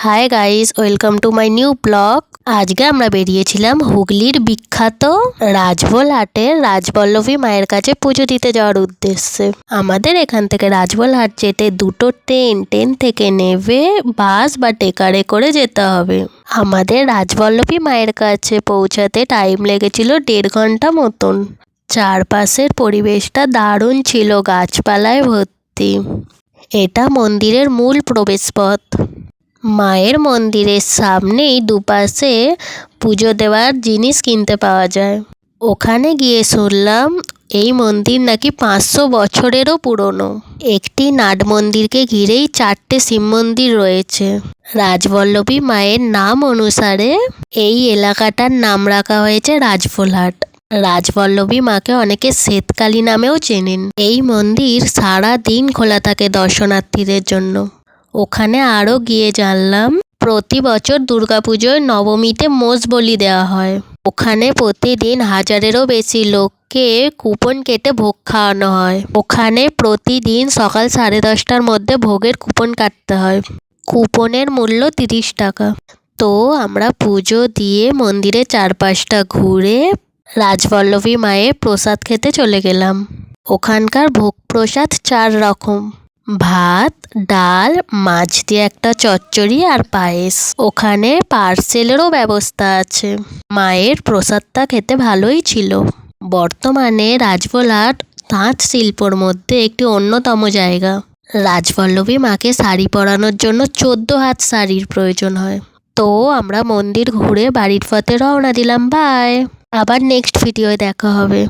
Hi guys, welcome to my new blog. আজকে আমরা বেরিয়েছিলাম হুগলির বিখ্যাত রাজবলহাটের রাজবল্লভী মায়ের কাছে পুজো দিতে যাওয়ার উদ্দেশ্যে। আমাদের এখান থেকে রাজবলহাট যেতে দুটো ট্রেন থেকে নেবে বাস বা টেকারে করে যেতে হবে। আমাদের রাজবল্লভী মায়ের কাছে পৌঁছাতে টাইম লেগেছিল 1.5 ঘন্টা মতন। চারপাশের পরিবেশটা দারুণ ছিল, গাছপালায় ভর্তি। এটা মন্দিরের মূল প্রবেশপথ। মায়ের মন্দিরের সামনেই দুপাশে পুজো দেওয়ার জিনিস কিনতে পাওয়া যায়। ওখানে গিয়ে শুনলাম এই মন্দির নাকি 500 বছরেরও পুরনো। একটি নাট মন্দিরকে ঘিরেই 4টে শিব মন্দির রয়েছে। রাজবল্লভী মায়ের নাম অনুসারে এই এলাকাটার নাম রাখা হয়েছে রাজবলহাট। রাজবল্লভী মাকে অনেকে শ্বেতকালী নামেও চেনেন। এই মন্দির সারা দিন খোলা থাকে দর্শনার্থীদের জন্য। ওখানে আরও গিয়ে জানলাম প্রতি বছর দুর্গাপুজোয় নবমীতে মোষ বলি দেওয়া হয়। ওখানে প্রতিদিন 1000-এরও বেশি লোককে কুপন কেটে ভোগ খাওয়ানো হয়। ওখানে প্রতিদিন সকাল 10:30টার মধ্যে ভোগের কুপন কাটতে হয়। কুপনের মূল্য 30 টাকা। তো আমরা পুজো দিয়ে মন্দিরের চারপাশটা ঘুরে রাজবল্লভী মায়ের প্রসাদ খেতে চলে গেলাম। ওখানকার ভোগ প্রসাদ 4 রকম: ভাত, ডাল, মাছ দিয়ে একটা চচ্চড়ি আর পায়েস। ওখানে পার্সেলেরও ব্যবস্থা আছে। মায়ের প্রসাদটা খেতে ভালোই ছিল। বর্তমানে রাজবলহাট তাঁত শিল্পর মধ্যে একটি অন্যতম জায়গা। রাজবল্লভী মাকে শাড়ি পরানোর জন্য 14 হাত শাড়ির প্রয়োজন হয়। তো আমরা মন্দির ঘুরে বাড়ির পথে রওনা দিলাম। বাই, আবার নেক্সট ভিডিওয় দেখা হবে।